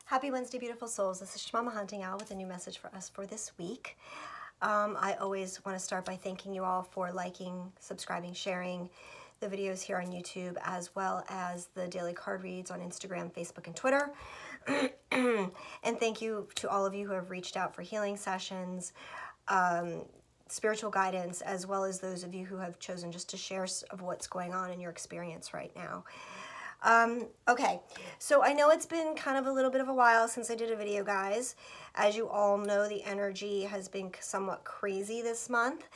Happy Wednesday, beautiful souls. This is Shamama Hunting Owl with a new message for us for this week. I always want to start by thanking you all for liking, subscribing, sharing the videos here on YouTube, as well as the daily card reads on Instagram, Facebook, and Twitter. And thank you to all of you who have reached out for healing sessions, spiritual guidance, as well as those of you who have chosen just to share of what's going on in your experience right now. Okay, so I know it's been kind of a little bit of a while since I did a video, guys. As you all know, the energy has been somewhat crazy this month.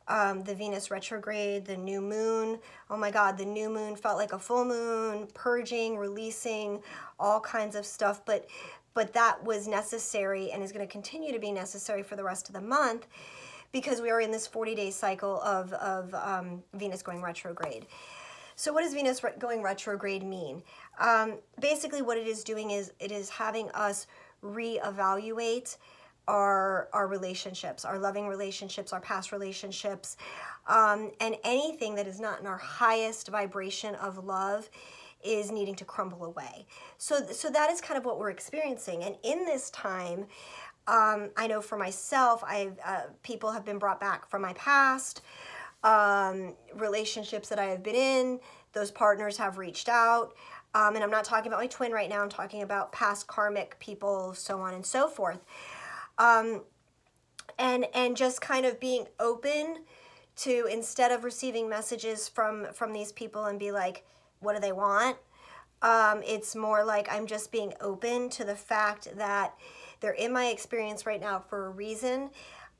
The Venus retrograde, the new moon, oh my God, the new moon felt like a full moon, purging, releasing, all kinds of stuff, but that was necessary and is going to continue to be necessary for the rest of the month because we are in this 40-day cycle of Venus going retrograde. So what does Venus going retrograde mean? Basically what it is doing is it is having us reevaluate our relationships, our loving relationships, our past relationships, and anything that is not in our highest vibration of love is needing to crumble away. So that is kind of what we're experiencing. And in this time, I know for myself, people have been brought back from my past, relationships that I have been in, those partners have reached out, and I'm not talking about my twin right now, I'm talking about past karmic people, so on and so forth, and just kind of being open to, instead of receiving messages from these people and be like, what do they want? It's more like I'm just being open to the fact that they're in my experience right now for a reason,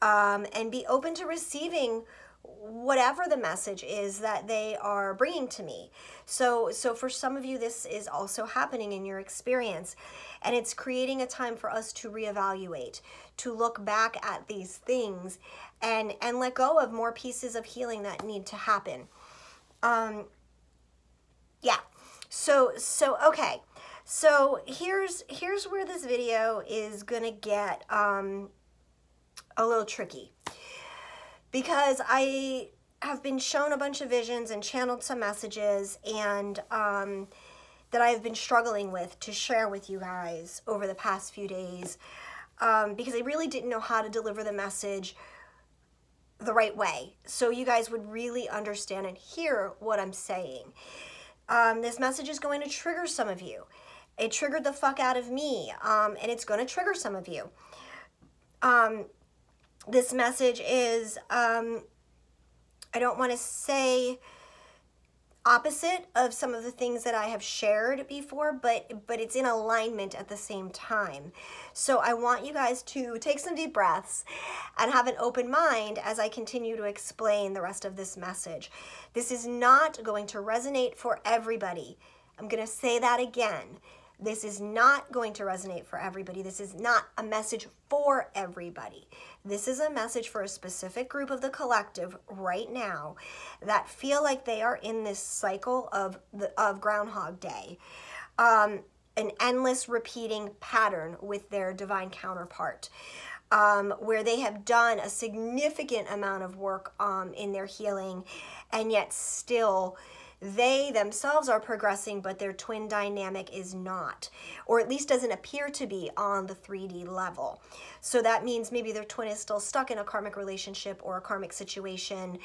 and be open to receiving whatever the message is that they are bringing to me. So for some of you, this is also happening in your experience, and it's creating a time for us to reevaluate, to look back at these things and let go of more pieces of healing that need to happen. Yeah. So okay. So here's where this video is gonna get a little tricky, because I have been shown a bunch of visions and channeled some messages and that I have been struggling with to share with you guys over the past few days, because I really didn't know how to deliver the message the right way, so you guys would really understand and hear what I'm saying. This message is going to trigger some of you. It triggered the fuck out of me, and it's going to trigger some of you. This message is, I don't want to say opposite of some of the things that I have shared before, but it's in alignment at the same time. So I want you guys to take some deep breaths and have an open mind as I continue to explain the rest of this message. This is not going to resonate for everybody. I'm going to say that again. This is not going to resonate for everybody. This is not a message for everybody. This is a message for a specific group of the collective right now that feel like they are in this cycle of Groundhog Day, an endless repeating pattern with their divine counterpart, where they have done a significant amount of work in their healing, and yet still they themselves are progressing, but their twin dynamic is not, or at least doesn't appear to be on the 3D level. So that means maybe their twin is still stuck in a karmic relationship or a karmic situation,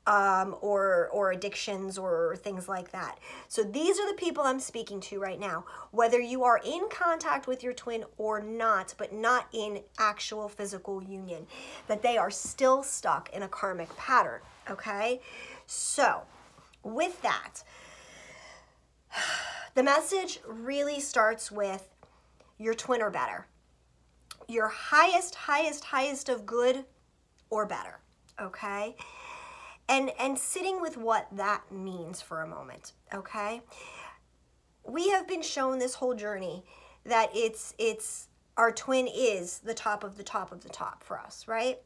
or addictions or things like that. So these are the people I'm speaking to right now, whether you are in contact with your twin or not, but not in actual physical union, that they are still stuck in a karmic pattern, okay? So with that, the message really starts with your twin or better. Your highest of good or better, okay? And sitting with what that means for a moment, okay? We have been shown this whole journey that it's our twin is the top of the top of the top for us, right?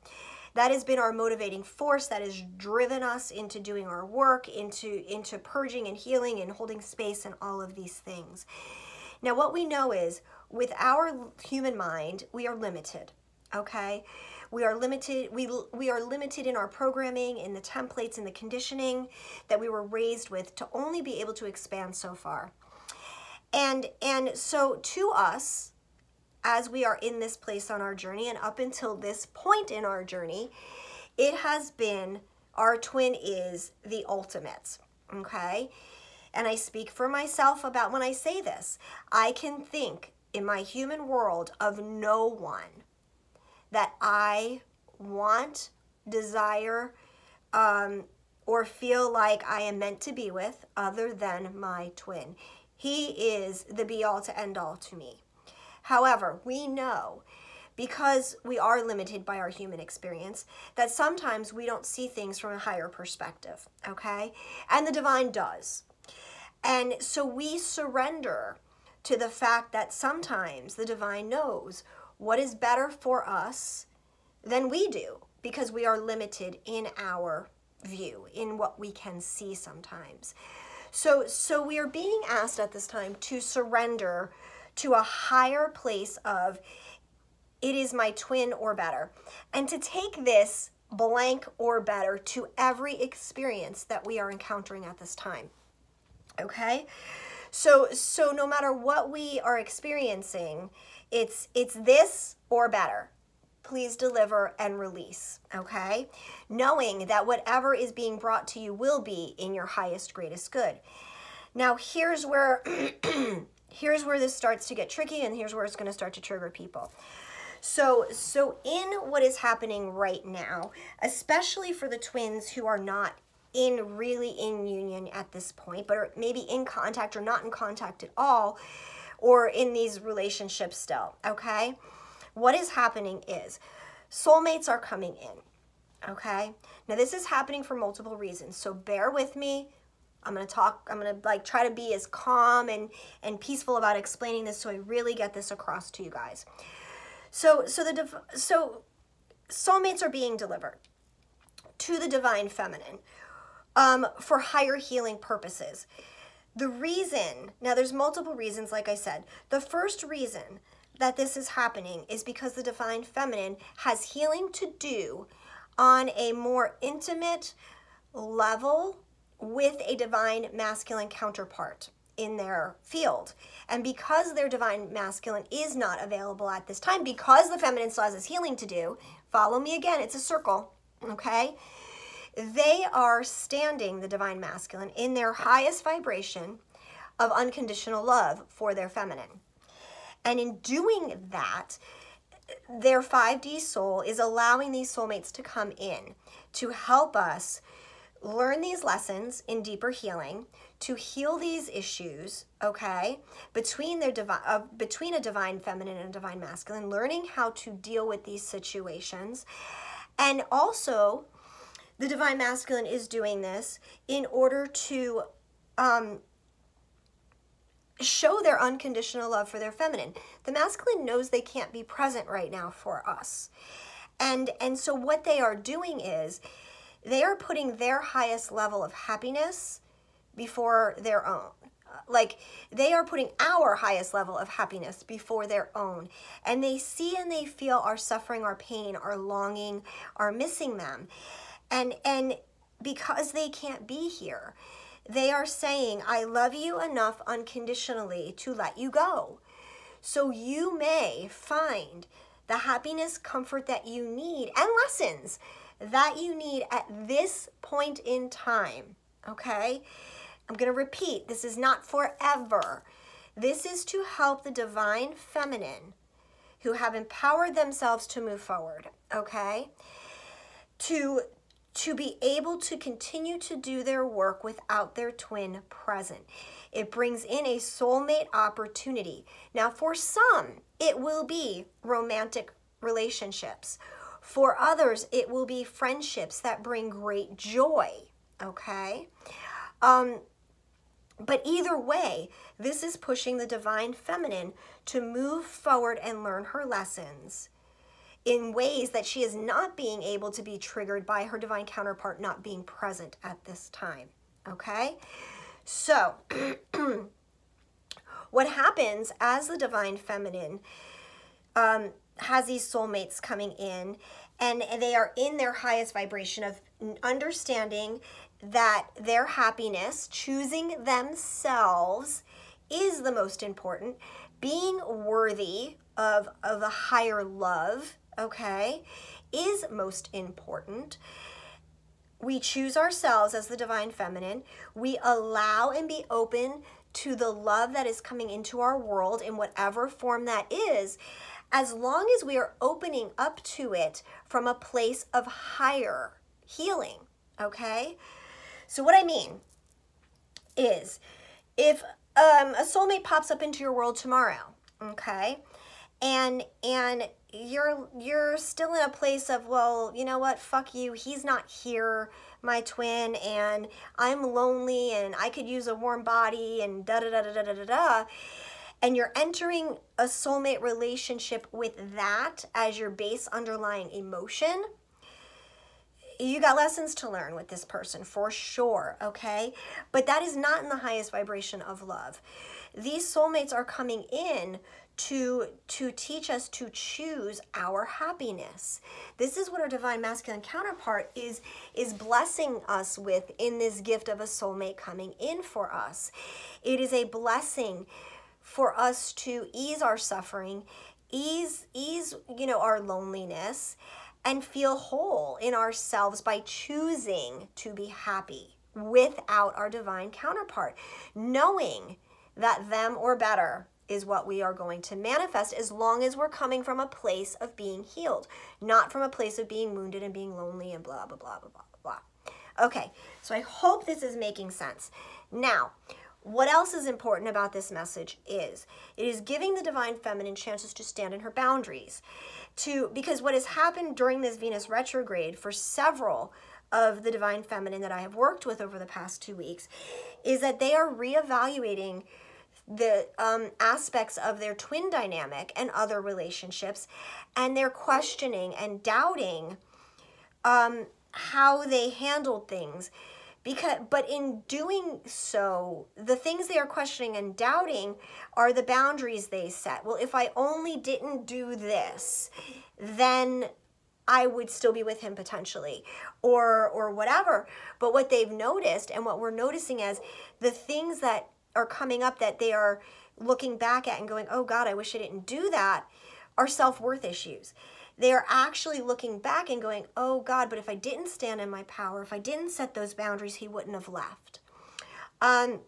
That has been our motivating force that has driven us into doing our work, into purging and healing and holding space and all of these things. Now, what we know is with our human mind, we are limited, okay? We are limited. We are limited in our programming, in the templates, in the conditioning that we were raised with to only be able to expand so far. And so to us, as we are in this place on our journey, and up until this point in our journey, it has been, our twin is the ultimate, okay? And I speak for myself about when I say this. I can think in my human world of no one that I want, desire, or feel like I am meant to be with other than my twin. He is the be-all to end-all to me. However, we know, because we are limited by our human experience, that sometimes we don't see things from a higher perspective, okay? And the divine does. And so we surrender to the fact that sometimes the divine knows what is better for us than we do, because we are limited in our view, in what we can see sometimes. So we are being asked at this time to surrender to a higher place of, it is my twin or better, and to take this blank or better to every experience that we are encountering at this time. Okay? So no matter what we are experiencing, it's this or better. Please deliver and release, okay? Knowing that whatever is being brought to you will be in your highest, greatest good. Now, here's where here's where this starts to get tricky, and here's where it's going to start to trigger people. So in what is happening right now, especially for the twins who are not really in union at this point, but are maybe in contact or not in contact at all, or in these relationships still, okay? What is happening is soulmates are coming in, okay? Now this is happening for multiple reasons, so bear with me. I'm gonna try to be as calm and peaceful about explaining this so I really get this across to you guys. So soulmates are being delivered to the divine feminine for higher healing purposes. The reason, now there's multiple reasons, like I said. The first reason that this is happening is because the divine feminine has healing to do on a more intimate level with a divine masculine counterpart in their field. And because their divine masculine is not available at this time, because the feminine still has this healing to do, follow me again, it's a circle, okay? They are standing, the divine masculine, in their highest vibration of unconditional love for their feminine. And in doing that, their 5D soul is allowing these soulmates to come in to help us learn these lessons in deeper healing, to heal these issues, okay, between a divine feminine and a divine masculine, learning how to deal with these situations. And also, the divine masculine is doing this in order to show their unconditional love for their feminine. The masculine knows they can't be present right now for us. And so what they are doing is they are putting their highest level of happiness before their own. Like, they are putting our highest level of happiness before their own. And they see and they feel our suffering, our pain, our longing, our missing them. And because they can't be here, they are saying, I love you enough unconditionally to let you go. So you may find the happiness, comfort that you need, and lessons that you need at this point in time, okay? I'm going to repeat, this is not forever. This is to help the divine feminine who have empowered themselves to move forward, okay? To be able to continue to do their work without their twin present. It brings in a soulmate opportunity. Now, for some, it will be romantic relationships. For others, it will be friendships that bring great joy, okay? But either way, this is pushing the divine feminine to move forward and learn her lessons in ways that she is not being able to be triggered by her divine counterpart not being present at this time, okay? So, what happens as the divine feminine has these soulmates coming in, and they are in their highest vibration of understanding that their happiness, choosing themselves, is the most important, being worthy of a higher love, okay, is most important. We choose ourselves as the divine feminine. We allow and be open to the love that is coming into our world in whatever form that is, as long as we are opening up to it from a place of higher healing, okay? So what I mean is, if a soulmate pops up into your world tomorrow, okay, and you're still in a place of, well, you know what, fuck you, he's not here, my twin, and I'm lonely, and I could use a warm body, and da-da-da-da-da-da-da, and you're entering a soulmate relationship with that as your base underlying emotion, you got lessons to learn with this person for sure, okay? But that is not in the highest vibration of love. These soulmates are coming in to teach us to choose our happiness. This is what our divine masculine counterpart is blessing us with in this gift of a soulmate coming in for us. It is a blessing for us to ease our suffering, ease our loneliness, and feel whole in ourselves by choosing to be happy without our divine counterpart, knowing that them or better is what we are going to manifest, as long as we're coming from a place of being healed, not from a place of being wounded and being lonely and blah, blah, blah, blah, blah, blah. Okay, so I hope this is making sense. Now, what else is important about this message is, it is giving the divine feminine chances to stand in her boundaries. Because what has happened during this Venus retrograde for several of the divine feminine that I have worked with over the past 2 weeks is that they are reevaluating the aspects of their twin dynamic and other relationships, and they're questioning and doubting how they handled things. But in doing so, the things they are questioning and doubting are the boundaries they set. Well, if I only didn't do this, then I would still be with him potentially, or whatever. But what they've noticed, and what we're noticing as the things that are coming up that they are looking back at and going, oh God, I wish I didn't do that, are self-worth issues. They are actually looking back and going, oh God, but if I didn't stand in my power, if I didn't set those boundaries, he wouldn't have left. And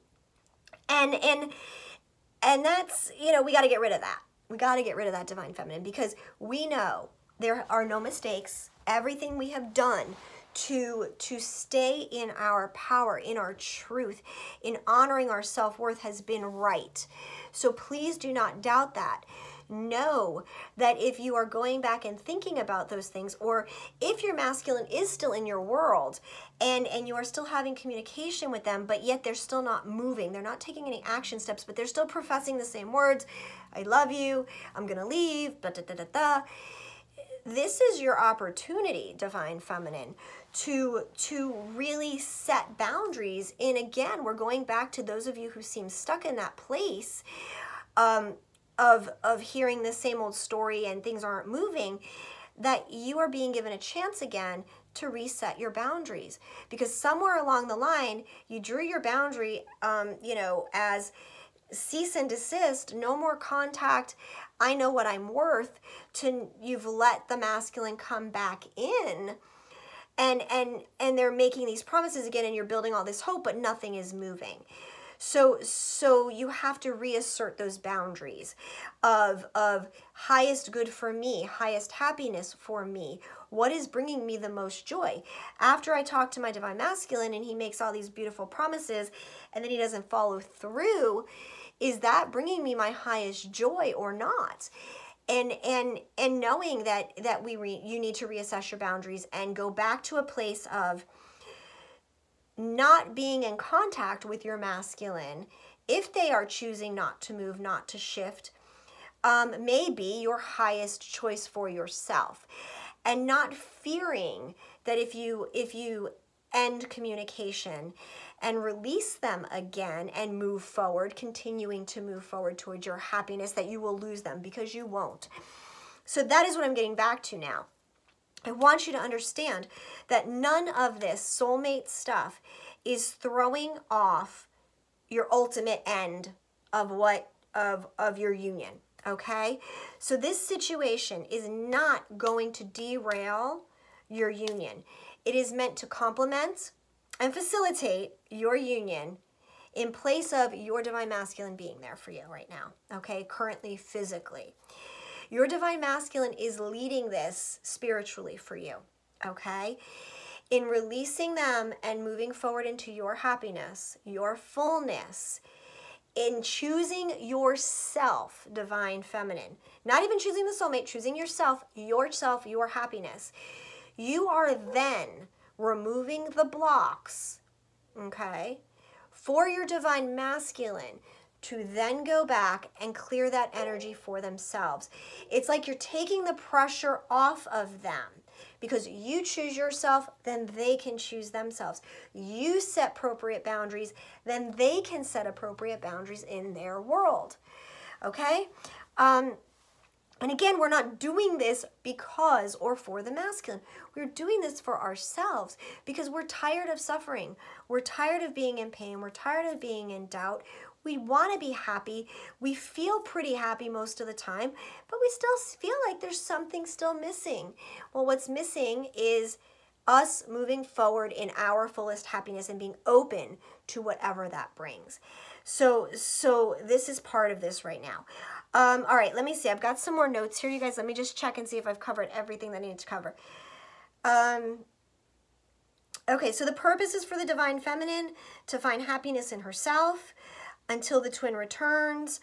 that's, we got to get rid of that. We got to get rid of that divine feminine, because we know there are no mistakes. Everything we have done to stay in our power, in our truth, in honoring our self-worth has been right. So please do not doubt that. Know that if you are going back and thinking about those things, or if your masculine is still in your world and you are still having communication with them, but yet they're still not moving, they're not taking any action steps, but they're still professing the same words, I love you, I'm gonna leave, da da da da da. This is your opportunity, divine feminine, to really set boundaries. And again, we're going back to those of you who seem stuck in that place of hearing the same old story and things aren't moving, that you are being given a chance again to reset your boundaries. Because somewhere along the line, you drew your boundary, as cease and desist, no more contact, I know what I'm worth, to you've let the masculine come back in, and they're making these promises again, and you're building all this hope, but nothing is moving. So you have to reassert those boundaries of highest good for me, highest happiness for me. What is bringing me the most joy? After I talk to my divine masculine and he makes all these beautiful promises and then he doesn't follow through, is that bringing me my highest joy or not? And knowing that you need to reassess your boundaries and go back to a place of not being in contact with your masculine, if they are choosing not to move, not to shift, may be your highest choice for yourself. And not fearing that if you end communication and release them again and move forward, continuing to move forward towards your happiness, that you will lose them, because you won't. So that is what I'm getting back to now. I want you to understand that none of this soulmate stuff is throwing off your ultimate end of what of your union, okay? So this situation is not going to derail your union. It is meant to complement and facilitate your union in place of your divine masculine being there for you right now, okay? Currently, physically. Your divine masculine is leading this spiritually for you, okay? In releasing them and moving forward into your happiness, your fullness, in choosing yourself, divine feminine, not even choosing the soulmate, choosing yourself, your happiness, you are then removing the blocks, okay, for your divine masculine to then go back and clear that energy for themselves. It's like you're taking the pressure off of them because you choose yourself, then they can choose themselves. You set appropriate boundaries, then they can set appropriate boundaries in their world, okay? And again, we're not doing this because or for the masculine. We're doing this for ourselves because we're tired of suffering. We're tired of being in pain. We're tired of being in doubt. We want to be happy. We feel pretty happy most of the time, but we still feel like there's something still missing. Well, what's missing is us moving forward in our fullest happiness and being open to whatever that brings. So this is part of this right now. All right, let me see. I've got some more notes here, you guys. Let me just check and see if I've covered everything that I need to cover. Okay, so the purpose is for the divine feminine to find happiness in herself until the twin returns,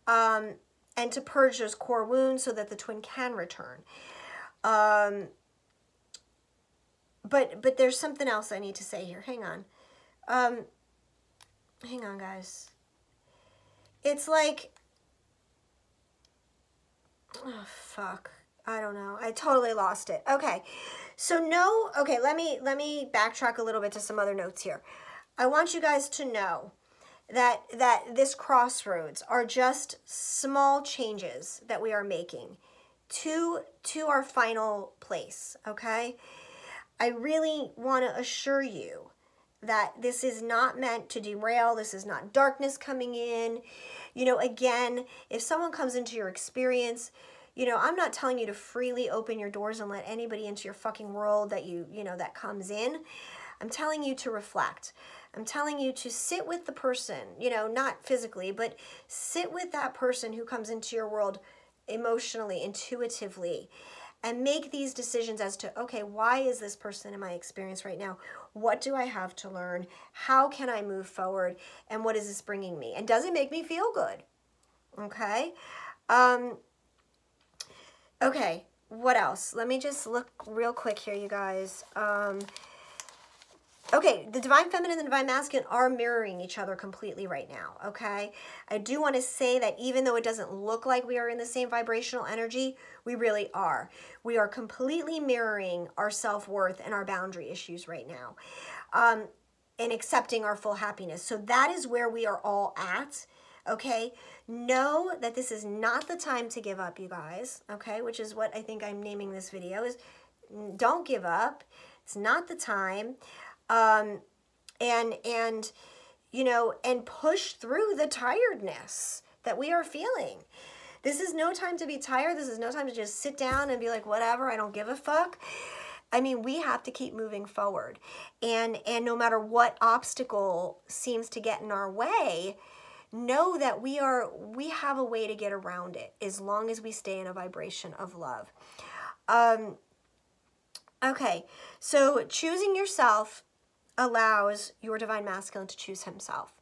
and to purge those core wounds so that the twin can return. But there's something else I need to say here. Hang on. Hang on, guys. It's like, oh, fuck. I don't know. I totally lost it. Okay. So no, okay, let me backtrack a little bit to some other notes here. I want you guys to know that this crossroads are just small changes that we are making to our final place, okay? I really want to assure you that this is not meant to derail. This is not darkness coming in. You know, again, if someone comes into your experience, you know, I'm not telling you to freely open your doors and let anybody into your fucking world that you know, that comes in. I'm telling you to reflect. I'm telling you to sit with the person, you know, not physically, but sit with that person who comes into your world emotionally, intuitively, and make these decisions as to, okay, why is this person in my experience right now? What do I have to learn? How can I move forward? And what is this bringing me? And does it make me feel good? Okay. Okay, what else? Let me just look real quick here, you guys. Okay, the divine feminine and the divine masculine are mirroring each other completely right now, okay? I do want to say that even though it doesn't look like we are in the same vibrational energy, we really are. We are completely mirroring our self-worth and our boundary issues right now, and accepting our full happiness. So that is where we are all at, okay? Know that this is not the time to give up, you guys, okay? Which is what I think I'm naming this video, is don't give up. It's not the time. And you know, and push through the tiredness that we are feeling. This is no time to be tired. This is no time to just sit down and be like, whatever, I don't give a fuck. I mean, we have to keep moving forward. And no matter what obstacle seems to get in our way, know that we have a way to get around it as long as we stay in a vibration of love. Okay, so choosing yourself allows your divine masculine to choose himself.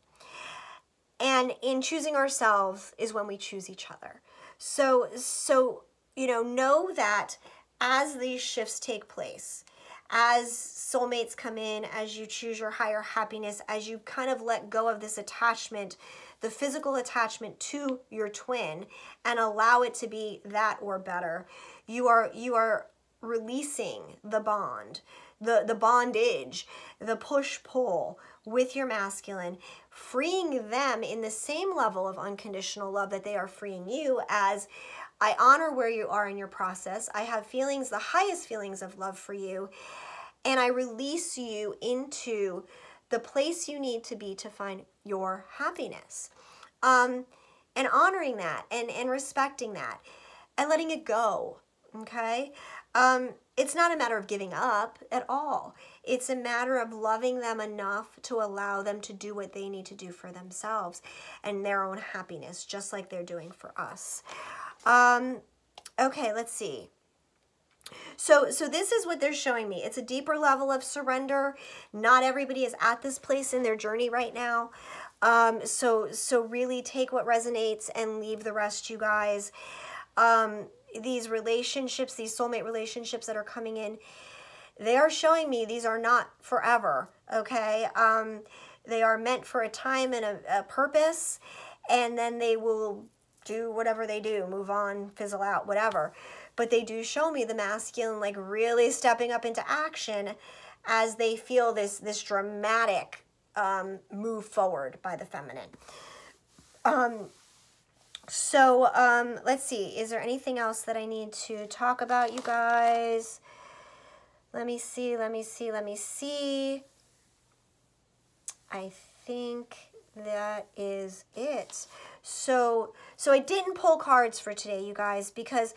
And in choosing ourselves is when we choose each other. So you know that as these shifts take place, as soulmates come in, as you choose your higher happiness, as you kind of let go of this attachment, the physical attachment to your twin, and allow it to be that or better, you are releasing the bond, the bondage, the push-pull with your masculine, freeing them in the same level of unconditional love that they are freeing you. As I honor where you are in your process, I have feelings, the highest feelings of love for you, and I release you into the place you need to be to find your happiness. and honoring that and respecting that and letting it go, okay? It's not a matter of giving up at all. It's a matter of loving them enough to allow them to do what they need to do for themselves and their own happiness, just like they're doing for us. Okay, let's see. So this is what they're showing me. It's a deeper level of surrender. Not everybody is at this place in their journey right now. So really take what resonates and leave the rest, you guys. These relationships, these soulmate relationships that are coming in, they are showing me these are not forever, okay? They are meant for a time and a purpose, and then they will do whatever they do, move on, fizzle out, whatever. But they do show me the masculine like really stepping up into action as they feel this dramatic move forward by the feminine. Let's see. Is there anything else that I need to talk about, you guys? Let me see. I think that is it. So I didn't pull cards for today, you guys, because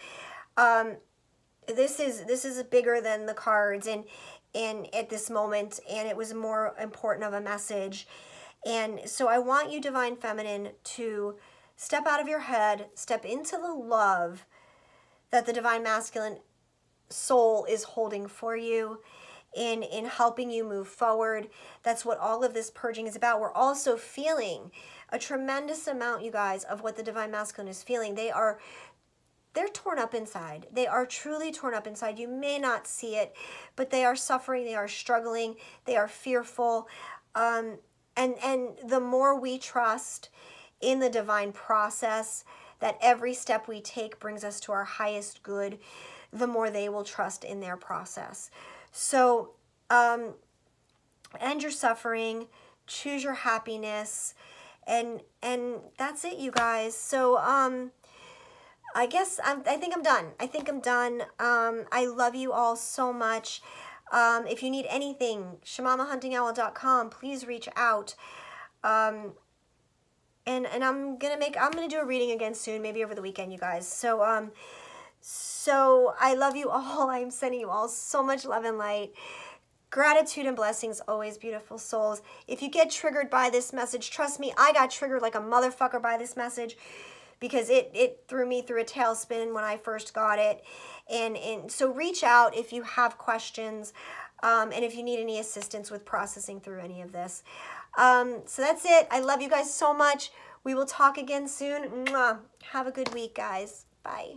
this is bigger than the cards and at this moment, and it was more important of a message. And so I want you, Divine Feminine, to step out of your head, step into the love that the Divine Masculine soul is holding for you in helping you move forward. That's what all of this purging is about. We're also feeling a tremendous amount, you guys, of what the Divine Masculine is feeling. They're torn up inside. They are truly torn up inside. You may not see it, but they are suffering. They are struggling. They are fearful. And the more we trust in the divine process, that every step we take brings us to our highest good, the more they will trust in their process. So end your suffering, choose your happiness, and that's it, you guys. So I guess I think I'm done. I love you all so much. If you need anything, shamamahuntingowl.com, please reach out. And I'm gonna do a reading again soon, maybe over the weekend, you guys. So so I love you all. I'm sending you all so much love and light. Gratitude and blessings always, beautiful souls. If you get triggered by this message, trust me, I got triggered like a motherfucker by this message, because it threw me through a tailspin when I first got it. And so reach out if you have questions, and if you need any assistance with processing through any of this. So that's it. I love you guys so much. We will talk again soon. Mwah. Have a good week, guys. Bye.